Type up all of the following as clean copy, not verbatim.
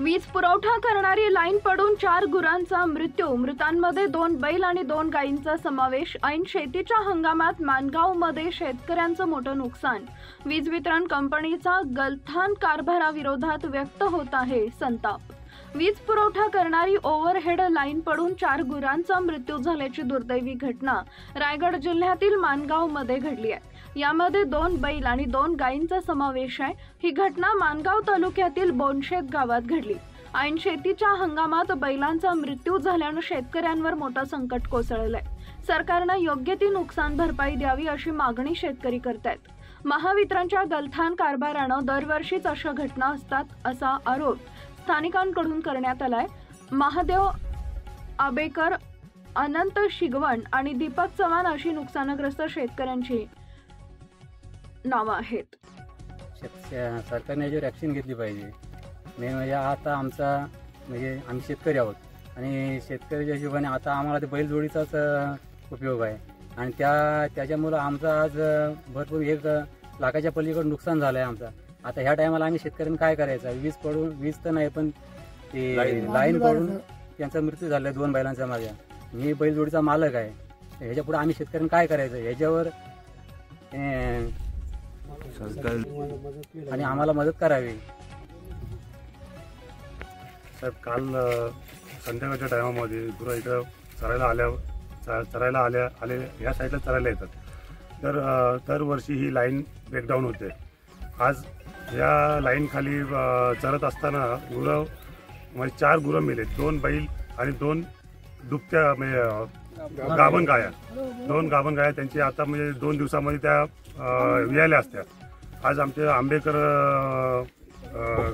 वीज पुरवठा करणारी लाईन पडून 4 गुरांचा मृत्यू। मृतांमध्ये 2 बैल आणि 2 गायींचा समावेश। ऐन शेतीच्या हंगामात मानगावमध्ये शेतकऱ्यांचं मोठं नुकसान। वीज वितरण कंपनीचा गलथान कारभाराविरोधात व्यक्त होत आहे संताप। वीज पुरवठा करणारी ओव्हरहेड लाईन पडून 4 गुरांचा मृत्यू झाल्याची दुर्दैवी घटना रायगड जिल्ह्यातील मानगावमध्ये घडली आहे। यामध्ये 2 बैल आणि 2 गायींचा समावेश आहे। ही घटना मानगाव तालुक्यातील बोनशेत गावात घडली। ऐन शेतीच्या हंगामात बैलांचा मृत्यू झाल्याने शेतकऱ्यांवर मोठा संकट कोसळलंय। सरकारने योग्य ती नुकसान भरपाई द्यावी अशी मागणी शेतकरी करतायत। महावितरणच्या गलथान कारभाराने दरवर्षीच अशा घटना असतात असा आरोप स्थानिकांकडून करण्यात आलाय। महादेव आबेकर, अनंत शिगवण आणि दीपक चव्हाण अशी नुकसानग्रस्त शेतकऱ्यांची नावं आहेत। सरकारने याच्यावर ॲक्शन घेतली पाहिजे। मेन म्हणजे आता आमचा म्हणजे आम्ही शेतकरी आहोत आणि शेतकऱ्याच्या हिशोबाने आता आम्हाला ते बैलजोडीचाच उपयोग आहे आणि त्याच्यामुळं आमचा आज भरपूर 1 लाखाच्या पलीकडे नुकसान झालं आहे आमचा। आता ह्या टायमाला आम्ही शेतकऱ्यांनी काय करायचं? वीज तर नाही पण ते लाईन पडून त्यांचा मृत्यू झाला आहे 2 बैलांचा माझ्या। मी बैलजोडीचा मालक आहे। ह्याच्या पुढे आम्ही शेतकऱ्यांनी काय करायचं? ह्याच्यावर आणि आम्हाला मदत करावी। साहेब, काल संध्याकाळच्या टायमामध्ये गुरं इकडं चरायला आले या साईडला चरायला येतात, तर दरवर्षी ही लाईन ब्रेकडाऊन होते। आज या लाईन खाली चरत असताना गुरं म्हणजे 4 गुरं मेले, 2 बैल आणि 2 दुभत्या म्हणजे गाभण गाया, 2 गाभण गाया त्यांची आता म्हणजे 2 दिवसामध्ये त्या वियाल्या असत्या। आज आमचे आंबेकर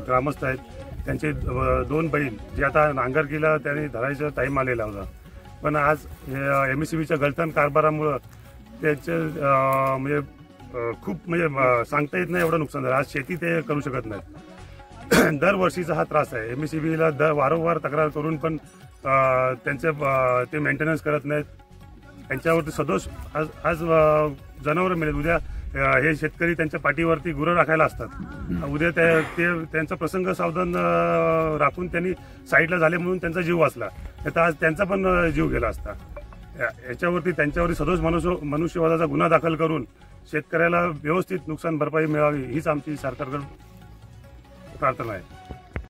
ग्रामस्थ आहेत, त्यांचे 2 बैल जे आता नांगरकीला त्यांनी धरायचा टाईम आलेला होता, पण आज MSCBच्या गलथान कारभारामुळं त्यांचं म्हणजे खूप म्हणजे सांगता येत नाही एवढं नुकसान झालं। आज शेती ते करू शकत नाहीत। दरवर्षीचा हा त्रास आहे। MSCBला वारंवार तक्रार करून पण त्यांचे ते मेंटेनन्स करत नाहीत। त्यांच्यावरती सदोष आज जनावरं मिळेल, उद्या हे शेतकरी त्यांच्या पाठीवरती गुरं राखायला असतात। उद्या त्यांचा प्रसंग सावधान राखून त्यांनी साईडला झाले म्हणून त्यांचा जीव वाचला, तर आज त्यांचा पण जीव गेला असता। याच्यावरती त्यांच्यावरती सदोष मनुष्यवधाचा गुन्हा दाखल करून शेतकऱ्याला व्यवस्थित नुकसान भरपाई मिळावी हीच आमची सरकारकडे प्रार्थना आहे।